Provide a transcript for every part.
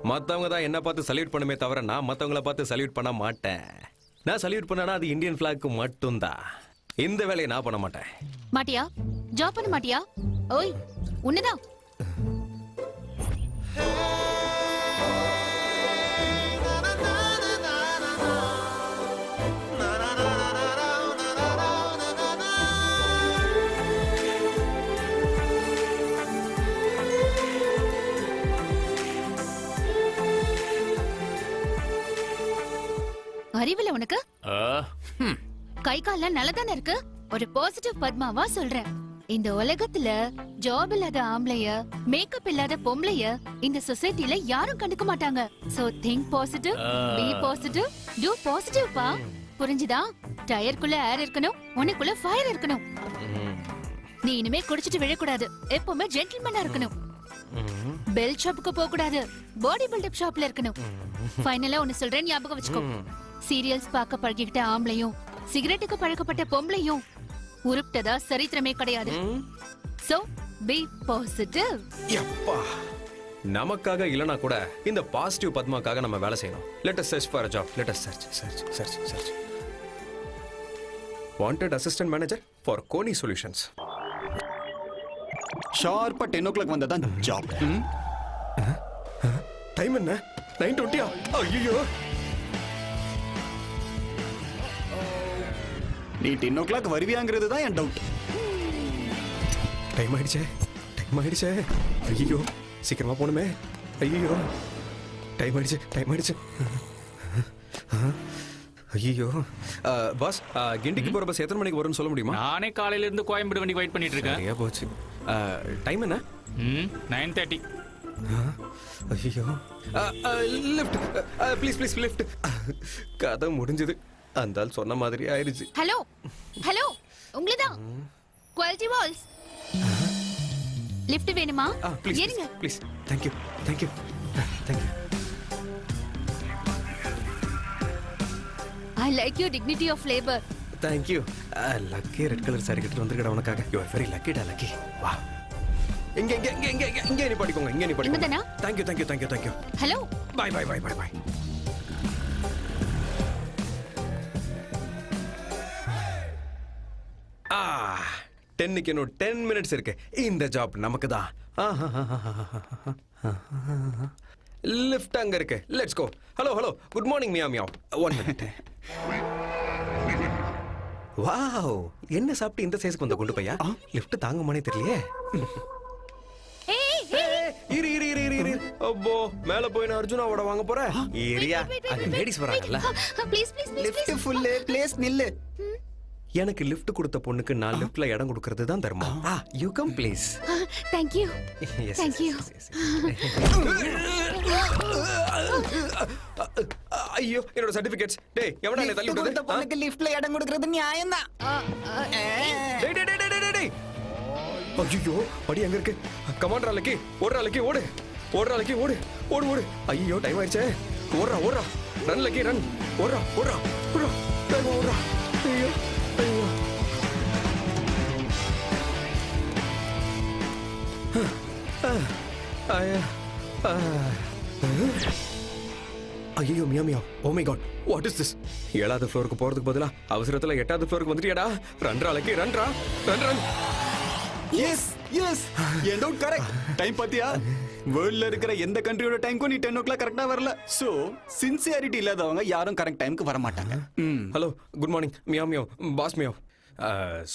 மத்தவங்க தான் என்ன பார்த்து சல்யூட் பண்ணுமே தவிர நான் மத்தவங்கள பார்த்து சல்யூட் பண்ண மாட்டேன். நான் சல்யூட் பண்ணனா அது இந்தியன் ஃபிளாக்கு மட்டும்தான். இந்த வேலையை நான் பண்ண மாட்டேன். மாட்டியா? ஜாப் பண்ண மாட்டியா? ஓய் உன்னதான். அறிவில உனக்கு கை கால்லாம் நல்லதானே இருக்கு. ஒரு பாசிட்டிவ் பத்மாவா சொல்றேன். இந்த உலகத்துல ஜாப் இல்லாத ஆம்பளைய, மேக்கப் இல்லாத பொம்பளைய இந்த சொசைட்டில யாரும் கண்டுக்க மாட்டாங்க. So think positive, be positive, do positive பா. புரிஞ்சுதா? டயருக்குள்ள ஏர் இருக்கணும், உனக்குள்ள ஃபயர் இருக்கணும். நீ இனிமே குடிச்சிட்டு விழக்கூடாது. எப்பவுமே ஜென்டில்மேனா இருக்கணும். பெல் ஷாப்புக்கு போக கூடாது, பாடி பில்டப் ஷாப்ல இருக்கணும். ஃபைனலா ஒன்னு சொல்றேன், ஞாபகம் வச்சுக்கோ. சீரியல்ஸ் பார்க்க பழகிக்கிட்ட ஆம்பளையும் சிகரெட்டுக்கு பழக்கப்பட்ட பொம்பளையும் உருப்டதா சரித்திரமே கிடையாது. So be positive. யப்பா, நமக்காக இல்லனா கூட இந்த பாசிட்டிவ் பத்மாக்காக நம்ம வேலை செய்யணும். Let us search for a job. Let us search. Wanted assistant manager for Koni Solutions. ஷார்ப்பா 10 o'clock வந்ததான் ஜாப். டைம் என்ன? 9:20. ஐயோ, நீ 10 o'clock வருவியாங்கிறது தான் என் டவுட். டைம் ஆயிடுச்சே. ஐயோ, சீக்கிரமா போணுமே. ஐயோ, டைம் ஆயிடுச்சு. ஐயோ பாஸ், கிண்டிக்கு போற பஸ் எத்தனை மணிக்கு வரும்னு சொல்ல முடியுமா? நானே காலையில இருந்து கோயம்பேடு வண்டி வெயிட் பண்ணிட்டு இருக்கேன். சரியா போச்சு. டைம் என்ன? 9:30. ஐயோ, லிஃப்ட் ப்ளீஸ் லிஃப்ட். கதை முடிஞ்சது. அந்த ஆள் சொன்ன மாதிரி ஆயிடுச்சு. ஹலோ உங்களதான் குவாலிட்டி வால்ஸ். லிஃப்ட் வேணுமா? ஏறுங்க please. Thank you. I like your dignity of labor. Thank you. Lucky red colour sari கிட்ட வந்திருக்கடா உனக்காக. You are very lucky டா லக்கி. வா. இங்க நீ படிக்கோங்க. இங்கதானா? Thank you. ஹலோ. Bye. 10க்கு இன்னும் 10 minutes இருக்கு. இந்த ஜாப் நமக்கு தான். லிஃப்ட் அங்க இருக்கு. Let's go. Hello good morning meow. 1 minute. Wow, என்ன சாப்பிட்டு இந்த சைஸ்க்கு வந்து கொண்டு போயா? லிஃப்ட் தாங்குமானே தெரியலையே. இரு. அப்போ மேல போய் நான் அர்ஜுனாவோட வாங்க போறேன். ஏரியா அங்க லேடிஸ் வராங்கல்ல. ப்ளீஸ் லிஃப்ட் ஃபுல் ப்ளேஸ் நில்லு. எனக்கு லிஃப்ட் கொடுத்த பொண்ணுக்கு நான் லிஃப்ட்ல இடம் கொடுக்கிறது தான் தர்மம். You come please. Thank you. ஐயோ, என்னோட சர்டிபிகேட்ஸ். டேய், எவனா என்ன தள்ளி விட்டது? கொடுத்த பொண்ணுக்கு லிஃப்ட்ல இடம் கொடுக்கிறது நியாயம் தான். டேய். ஐயோ, படி அங்க இருக்கு. கமாண்டர் அலக்கி, ஓடுறா லக்கி, ஓடு. ஐயோ, டைம் ஆயிடுச்சே. ஓடுறா. Run lucky, run. ஓடுறா. டைம் ஓடுறா. ஐயோ. ஐயோ மியா. Oh my god, what is this? 7வது ஃப்ளோருக்கு போறதுக்கு பதிலா அவசரத்துல 8வது ஃப்ளோருக்கு வந்துட்டியாடா. ரன்ரா லக்கி, ரன். எஸ் என் டவுட் கரெக்ட். டைம் பாத்தியா? வேர்ல்ட்ல இருக்கிற எந்த கண்ட்ரியோட டைம்க்கும் நீ 10 o'clock கரெக்டா வரல. சோ சின்சியாரிட்டி இல்லாதவங்க யாரும் கரெக்ட் டைம்க்கு வர மாட்டாங்க. Hello, good morning meow. Boss meow.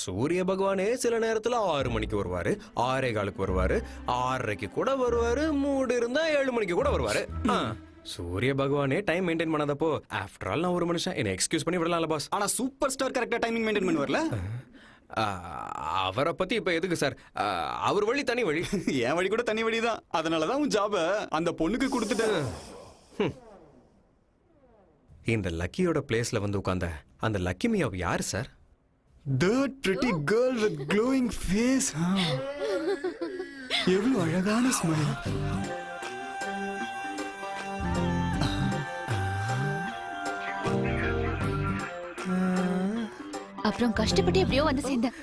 சூரிய பகவானே சில நேரத்துல 6 மணிக்கு வருவாரு, 6:15 வருவாரு, 6:30 கூட வருவாரு, மூடு இருந்தா 7 மணிக்கு கூட வருவாரு. சூரிய பகவானே டைம் மெயின்டைன் பண்ணாதப்போ ஆஃப்டர் ஆல் நான் ஒரு மனுஷன், என்ன எக்ஸ்கியூஸ் பண்ணி விடலாம்ல பாஸ். ஆனா சூப்பர் ஸ்டார் கரெக்டா டைமிங் மெயின்டைன் பண்ணுவார்ல. அவரை பத்தி இப்ப எதுக்கு சார்? அவர் வழி தனி வழி. என் வழி கூட தனி வழிதான். அதனாலதான் உன் ஜாப அந்த பொண்ணுக்கு கொடுத்துட்டேன். இந்த லக்கியோட பிளேஸ்ல வந்து உட்கார்ந்த அந்த லக்கி மியாவ் யாரு sir? That pretty girl with glowing face. எவ்வளவு அழகான ஸ்மைல். அப்புறம் கஷ்டப்பட்டு எப்படியோ வந்து சேர்ந்தேன்.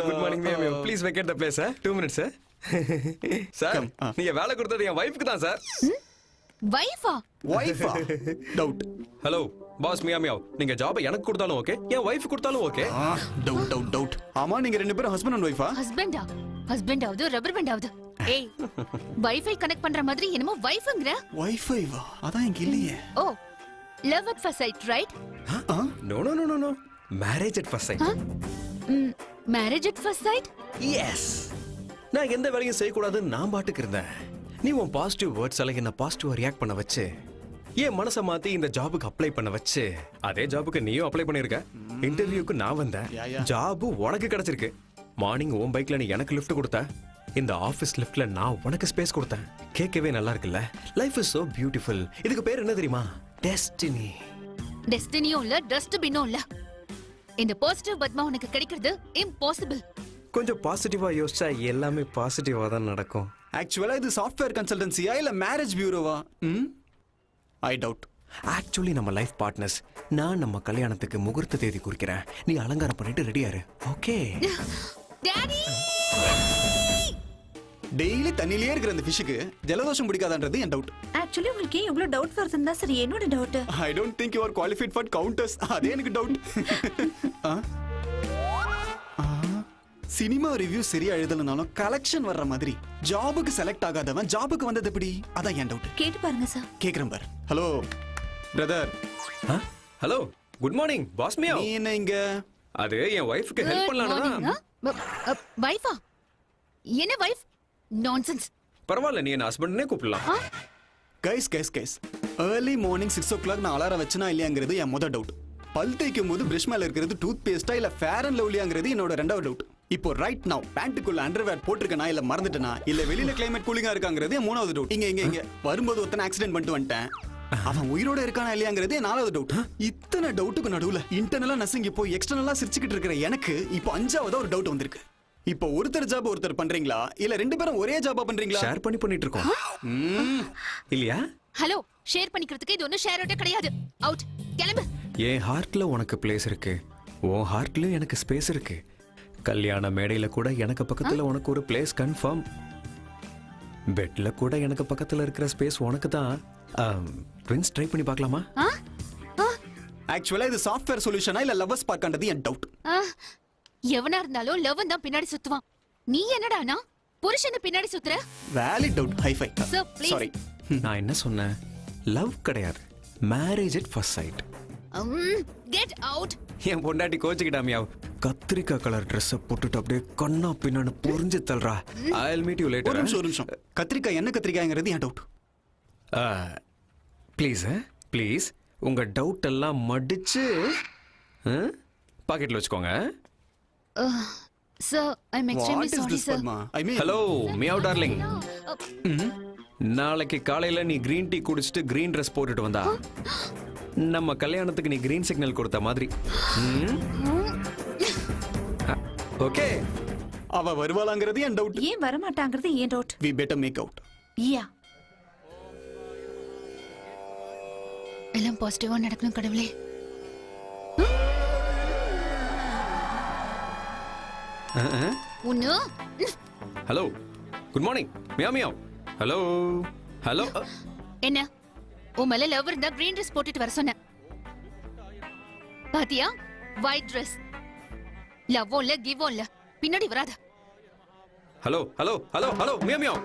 Good morning meow. Please vacate the place. 2 minutes. Sir நீங்க வேலை கொடுத்தது என் வைஃப்க்கு தான் சார். வைஃபா? ஒய்ஃபா? டவுட். ஹலோ பாஸ் மியா மியாவ், நீங்க ஜாபை எனக்கு கொடுத்தாலும் ஓகே, என் வைஃப் கொடுத்தாலும் ஓகே. டவுட். ஆமா, நீங்க ரெண்டு பேரும் ஹஸ்பண்ட் அண்ட் ஒய்ஃபா? ஹஸ்பண்டா? ஹஸ்பண்டாவது ரப்பர் பேண்டாவது? ஏய், வைஃபை கனெக்ட் பண்ற மாதிரி என்னமோ வைஃப்ங்கற? ஒய்ஃபைவா? அதான் இங்க இல்லையே. Oh, love at first sight, right? No no no no no, marriage at first sight. Marriage at first sight? Yes. நான் எந்த வேலையும் செய்யக்கூடாதுன்னு நான் பாட்டுக்கு இருந்தேன். நீ உன் பாசிட்டிவ் வேர்ட்ஸால என்ன பாசிட்டிவா ரியாக்ட் பண்ண வச்சு என் மனசை மாத்தி இந்த ஜாபுக்கு அப்ளை பண்ண வச்சு அதே ஜாபுக்கு நீயும் அப்ளை பண்ணிருக்க. இன்டர்வியூக்கு நான் வந்தேன், ஜாபு உனக்கு கிடைச்சிருக்கு. மார்னிங் உன் பைக்ல நீ எனக்கு லிஃப்ட் கொடுத்த, இந்த ஆபீஸ் லிஃப்ட்ல நான் உனக்கு ஸ்பேஸ் கொடுத்தேன். கேட்கவே நல்லா இருக்குல்ல? Life is so beautiful. இதுக்கு பேர் என்ன தெரியுமா? டெஸ்டினி. டெஸ்டினியும் இல்ல, டஸ்ட்பினும் இல்ல. இந்த பாசிட்டிவ் பத்மா உனக்கு கிடைக்கிறது இம்பாசிபிள். கொஞ்சம் பாசிட்டிவா யோசிச்சா எல்லாமே பாசிட்டிவா தான் நடக்கும். ஆக்சுவலா இது சாஃப்ட்வேர் கன்சல்டன்சியா இல்ல மேரேஜ் பியூரோவா? I doubt. ஆக்சுவலி நம்ம லைஃப் பார்ட்னர்ஸ். நான் நம்ம கல்யாணத்துக்கு முகூர்த்த தேதி குறிக்கிறேன், நீ அலங்காரம் பண்ணிட்டு ரெடியாரு. ஓகே? டாடி, டெய்லி தண்ணியிலே இருக்கிற அந்த ஃபிஷ்ஷுக்கு ஜலதோஷம் பிடிக்காதான்றது என் டவுட். ஆக்சுவலி உங்களுக்கு ஏன் இவ்வளவு டவுட் வருதுன்னு தான் சரி என்னோட doubt. I don't think you are qualified for counters. அதே எனக்கு டவுட். சினிமா ரிவ்யூ சரியா எழுதலனாலும் கலெக்ஷன் வர்ற மாதிரி ஜாபுக்கு செலக்ட் ஆகாதவன் ஜாபுக்கு வந்தது எப்படி? அதான் என் டவுட். கேட்டு பாருங்க சார். கேக்குறேன் பார். Hello brother. Hello, good morning boss மியா. நீ என்ன இங்க? அது என் வைஃப்க்கு ஹெல்ப் பண்ணலாம்னா. வைஃபா? என்ன வைஃப்? நான்சென்ஸ். பரவாயில்ல, நீ என்ன ஹஸ்பண்ட்னே கூப்பிடலாம். கைஸ் ஏர்லி மார்னிங் 6 o'clock நான் அலாரம் வச்சனா இல்லையாங்கிறது என் முதல் டவுட். பல் தேய்க்கும் போது பிரஷ் மேல இருக்கிறது டூத் பேஸ்டா இல்ல ஃபேர் அண்ட் லவ்லியாங்கிறது என்னோட ரெண்டாவது டவுட். இப்போ ரைட் நவ் பேண்ட்டுக்குள்ள அண்டர்வேர் போட்டிருக்கனா இல்ல மறந்துட்டனா இல்ல வெளியில கிளைமேட் கூலிங்கா இருக்காங்கிறது என் மூணாவது டவுட். இங்க வரும்போது ஒருத்தன ஆக்சிடென்ட் பண்ணிட்டு வந்துட்டேன், அவன் உயிரோட இருக்கானா இல்லையாங்கிறது என் நாலாவது டவுட். இத்தனை டவுட்டுக்கு நடுவுல இன்டர்னலா நசுங்கி போய் எக்ஸ்டர்னலா சிரிச்சுக்கிட்டு இருக்கிற எனக்கு இப்போ அஞ்சாவது ஒரு டவுட் வந்திருக்கு. இப்போ ஒருத்தர் ஜாப் ஒருத்தர் பண்றீங்களா இல்ல ரெண்டு பேரும் ஒரே ஜாபா பண்றீங்களா? ஷேர் பண்ணிட்டு இருக்கோம் இல்லையா? ஹலோ, ஷேர் பண்ணிக்கிறதுக்கு இது ஒன்னும் ஷேர் அவுட் கிடையாது. அவுட், கிளம்பு. என் ஹார்ட்ல உனக்கு பிளேஸ் இருக்கு, உன் ஹார்ட்லயும் எனக்கு ஸ்பேஸ் இருக்கு. கல்யாண மேடையில கூட எனக்கு பக்கத்துல உனக்கு ஒரு பிளேஸ் கன்ஃபார்ம். பெட்ல கூட எனக்கு பக்கத்துல இருக்கிற ஸ்பேஸ் உனக்கு தான். ட்வின்ஸ் ட்ரை பண்ணி பார்க்கலாமா? ஆக்சுவலா இது சாஃப்ட்வேர் சொல்யூஷனா இல்ல லவ்வர்ஸ் பார்க்கன்றது என் டவுட். எவனா இருந்தாலும் லவ் தான் பின்னாடி சுத்துவான். நீ என்னடானா புருஷனை பின்னாடி சுத்துற? Valid doubt. Hi-fi. Sir, please. Sorry. நான் என்ன சொன்னேன்? லவ் கிடையாது, marriage at first sight. Get out. என் பொண்டாட்டி கோச்சுக்கிட்டாமியா, கத்திரிக்காய் கலர் ட்ரெஸ் போட்டுட்டு அப்படியே கண்ணா பின்னான்னு புரிஞ்சு தள்ளுறா. I'll meet you later. ஒரு நிமிஷம். கத்திரிக்காய் என்ன கத்திரிக்காய்ங்கிறது என் டவுட். ப்ளீஸ் ப்ளீஸ் உங்க டவுட் எல்லாம் மடிச்சு பாக்கெட்ல வச்சுக்கோங்க. Sir, I'm extremely What is sorry, this, sir. Padma? I mean, hello meow darling, நாளைக்கு காலையில நீ கிரீன் டீ குடிச்சிட்டு கிரீன் ட்ரெஸ் போட்டுட்டு வந்தா நம்ம கல்யாணத்துக்கு நீ கிரீன் சிக்னல் கொடுத்த மாதிரி. ஓகே? அவ வருவாளாங்கிறது என் டவுட். ஏன் வர மாட்டாங்கிறது ஏன் doubt. We better make out. யா. எல்லாம் பாசிட்டிவா நடக்கணும் கடவுளே. உன்னு. Hello, good morning meow meow. Hello hello. என்ன உன் மேல லவ் இருந்தா கிரீன் ட்ரெஸ் போட்டுட்டு வர சொன்ன. பாத்தியா, ஒயிட் ட்ரெஸ். லவ்வும் இல்ல கிவும் இல்ல, பின்னாடி வராத. Hello hello hello hello meow meow.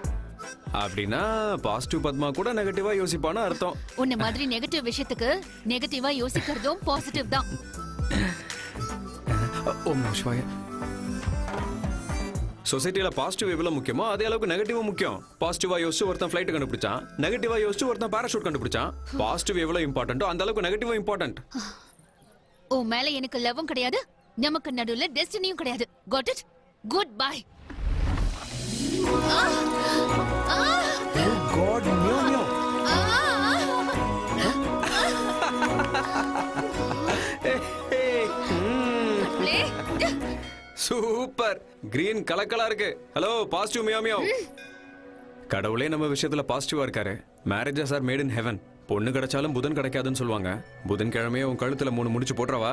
அப்படின்னா பாசிட்டிவ் பத்மா கூட நெகட்டிவா யோசிப்பான்னு அர்த்தம். உன்ன மாதிரி நெகட்டிவ் விஷயத்துக்கு நெகட்டிவா யோசிக்கிறதும் பாசிட்டிவ் தான். ஓம் நம சிவாய. சொசைட்டில பாசிட்டிவ் எவ்வளவு முக்கியமோ அதே அளவுக்கு நெகட்டிவும் முக்கியம். பாசிட்டிவா யோசிச்சு ஒருத்தன் ஃபிளைட் கண்டுபிடிச்சான், நெகட்டிவா யோசிச்சு ஒருத்தன் பாராஷூட் கண்டுபிடிச்சான். பாசிட்டிவ் எவ்வளவு இம்பார்ட்டன்ட்டோ அந்த அளவுக்கு நெகட்டிவும் இம்பார்ட்டன்ட். உன் மேல எனக்கு லவ்வும் கிடையாது, நமக்கு நடுவுல டெஸ்டினியும் கிடையாது. Got it? Goodbye. God, meow meow. Super, green கலக்கலா இருக்கு. Hello positive meow meow. கடவுளே நம்ம விஷயத்துல பாசிட்டிவா இருக்காரு. Marriages are made in heaven. பொண்ணு கிடைச்சாலும் புதன் கிடைக்காதுன்னு சொல்லுவாங்க. புதன் கிழமையே உன் கழுத்துல 3 முடிச்சு போடுறவா?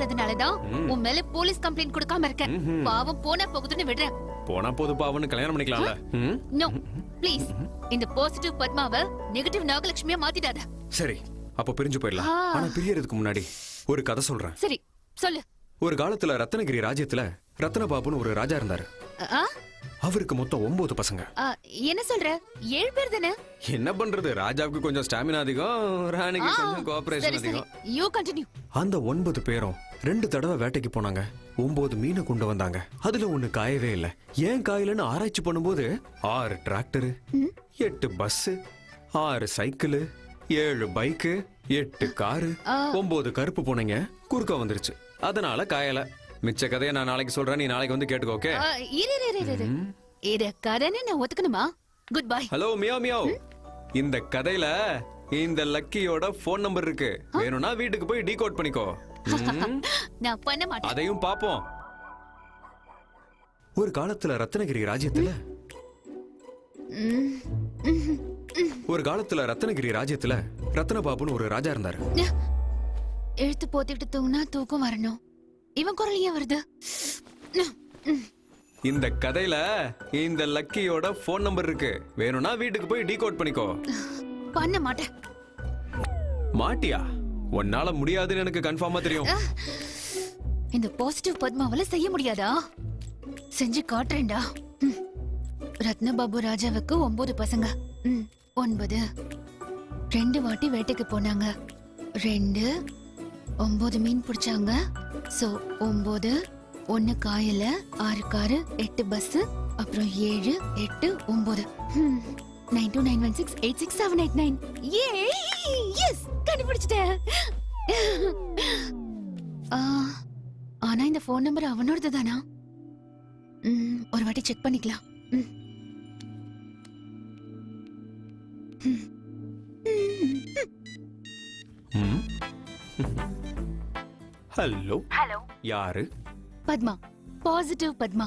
அதனாலதான் உன் மேல போலீஸ் கம்ப்ளைண்ட் கொடுக்காம இருக்கேன். பாவம் போனா போகுதுன்னு விடுறேன். போனா போதுப்பா அவனு கல்யாணம் பண்ணிக்கலாம்ல. ம்? நோ ப்ளீஸ் இந்த பாசிட்டிவ் பத்மாவை நெகட்டிவ் நாகலட்சுமியா மாத்திடாத. சரி அப்ப பிரிஞ்சு போயிடலாம். ஆ. ஆனா பிரியறதுக்கு முன்னாடி ஒரு கதை சொல்றேன். சரி சொல்லு. ஒரு காலத்துல ரத்னகிரி ராஜ்யத்துல ரத்னபாபுன்னு ஒரு ராஜா இருந்தாரு. ஆ? அவருக்கு மொத்தம் 9 பசங்க. ஆ, என்ன சொல்ற? 7 பேர் தானே? என்ன பண்றது, ராஜாவுக்கு கொஞ்சம் ஸ்டாமினா அதிகம், ராணிக்கு கொஞ்சம் கோஆபரேஷன் சரி சரி அதிகம். You continue. அந்த 9 பேரும் 2 தடவை வேட்டைக்கு போனாங்க. 9 மீனை கொண்டு வந்தாங்க. அதுல ஒண்ணு காயவே இல்ல. ஏன் காயலன்னு ஆராய்ச்சி பண்ணும்போது 6 tractor, 8 bus, 6 cycle, 7 bike, 8 car, 9 கருப்பு பூனைங்க குறுக்க வந்துருச்சு. அதனால காயல. மிச்ச கதையை நான் நாளைக்கு சொல்றேன், நீ நாளைக்கு வந்து கேட்டுக்கோ. ஓகே? இரு இத கதைன்னு நான் ஒத்துக்கணுமா? Goodbye. Hello meow meow. இந்த கதையில இந்த லக்கியோட போன் நம்பர் இருக்கு. வேணும்னா வீட்டுக்கு போய் டீகோட் பண்ணிக்கோ. நான் பண்ண மாட்டேன். அதையும் பாப்போம். ஒரு காலத்துல ரத்னகிரி ராஜ்யத்துல ரத்னபாபுன்னு ஒரு ராஜா இருந்தாரு. எழுத்து போத்திட்டு தூங்கினா தூக்கம் வரணும். இவன் குரல் ஏன் வருது? இந்த கதையில இந்த லக்கியோட போன் நம்பர் இருக்கு. வேணும்னா வீட்டுக்கு போய் டீகோட் பண்ணிக்கோ. பண்ண மாட்டேன். மாட்டியா? உன்னால முடியாதுன்னு எனக்கு கன்ஃபார்மா தெரியும். இந்த பாசிட்டிவ் பத்மாவால செய்ய முடியாதா? செஞ்சு காட்டுறேன்டா. ரத்னபாபு ராஜாவுக்கு 9 பசங்க. 9 2 வாட்டி வேட்டைக்கு போனாங்க. 2 9 மீன் பிடிச்சாங்க. சோ 9 1 காயல, 6 காரு, 8 பஸ், அப்புறம் 7 8 9 9291686789. எஸ் கண்டுபிடிச்சிட்டேன். ஆனா இந்த போன் நம்பர் அவனோடது தானா? ஒரு வாட்டி செக் பண்ணிக்கலாம். ஹலோ ஹலோ யாரு? பத்மா, பாசிட்டிவ் பத்மா.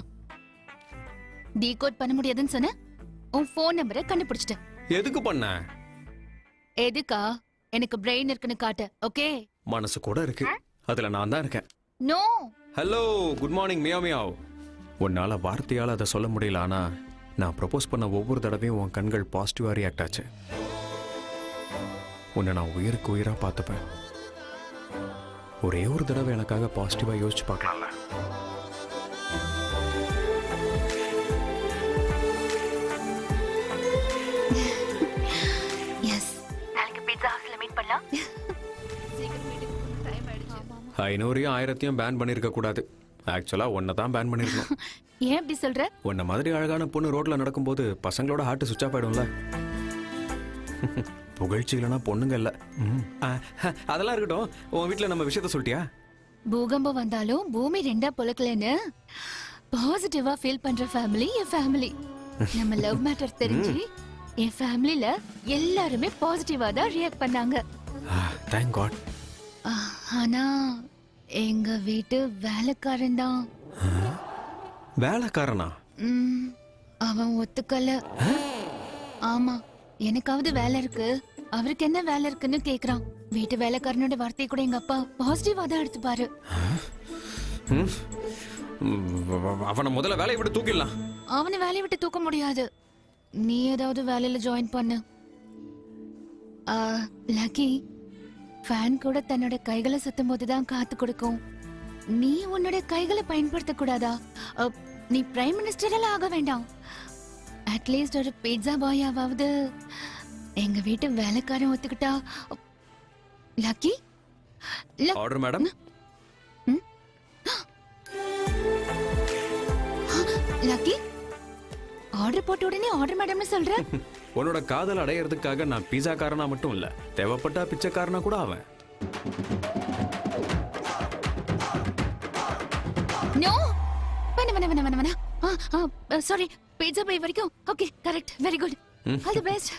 டீகோட் பண்ண முடியாதுன்னு சொன்ன உன் போன் நம்பரை கண்டுபிடிச்சிட்டேன். எதுக்கு பண்ண? எதுக்கா? எனக்கு பிரெயின் இருக்குன்னு காட்ட. ஓகே? மனசு கூட இருக்கு, அதுல நான் தான் இருக்கேன். No. Hello good morning meow meow. உன்னால வார்த்தையால அதை சொல்ல முடியல, ஆனா நான் ப்ரப்போஸ் பண்ண ஒவ்வொரு தடவையும் உன் கண்கள் பாசிட்டிவா ரியாக்ட் ஆச்சு. உன்னை நான் உயிருக்கு உயிரா பார்த்துப்பேன். ஒரே ஒரு தடவை எனக்காக பாசிட்டிவா யோசிச்சு பார்க்கலாம்ல? எஸ். நாளைக்கு பீட்சா ஹவுஸ்ல மீட் பண்ணலாம். சீக்கிரம் வீட்டுக்கு போகணும், டைம் ஆயிடுச்சு. 500 1000 பேன் பண்ணிருக்க கூடாது. ஆக்சுவலா உன்னை தான் பேன் பண்ணிருக்கணும். ஏன் அப்படி சொல்ற? உன்ன மாதிரி அழகான பொண்ணு ரோட்ல நடக்கும்போது பசங்களோட ஹார்ட் சுவிட்ச் ஆஃப் ஆயிடும்ல. புகழ்ச்சி இல்லைன்னா பொண்ணுங்க இல்ல. அதெல்லாம் இருக்கட்டும், உன் வீட்டுல நம்ம விஷயத்த சொல்லிட்டியா? பூகம்பம் வந்தாலும் பூமி 2ஆ பொளக்கலன்னு பாசிட்டிவா ஃபீல் பண்ற ஃபேமிலி என் ஃபேமிலி. நம்ம லவ் மேட்டர் தெரிஞ்சு என் ஃபேமிலில எல்லாருமே பாசிட்டிவா தான் ரியாக்ட் பண்ணாங்க. Thank God. ஆனா எங்க வீட்டு வேலைக்காரன் தான். வேலைக்காரனா? அவன் ஒத்துக்கல. ஆமா, எனக்காவது வேலை இருக்கு, அவருக்கு என்ன வேலை இருக்குன்னு கேக்குறான். வீட்டு வேலைக்காரனோட வார்த்தையை கூட எங்க அப்பா பாசிட்டிவா தான் எடுத்துப்பாரு. அவனை முதல்ல வேலையை விட்டு தூக்கிடலாம். அவனை வேலையை விட்டு தூக்க முடியாது. நீ ஏதாவது வேலையில ஜாயின் பண்ணு. லக்கி, ஃபேன் கூட தன்னோட கைகளை சுத்தும் போதுதான் காத்து கொடுக்கும். நீ உன்னோட கைகளை பயன்படுத்த கூடாதா? நீ பிரைம் மினிஸ்டர் எல்லாம் ஆக வேண்டாம். அட்லீஸ்ட் ஒரு பீட்சா பாயாவது எங்க வீட்டு வேலைக்காரன் ஒத்துக்கிட்டா. Lucky, order madam. Lucky, order போட்ட உடனே ஆர்டர் மேடம்னு சொல்ற? உன்னோட காதல் அடையறதுக்காக நான் பீஸா காரனா மட்டும் இல்ல, தேவைப்பட்டா பிச்சைக்காரனா கூட அவன். நோ, வேணா. சாரி, பீட்சா பாய் வரைக்கும். Okay, correct, very good, all the best.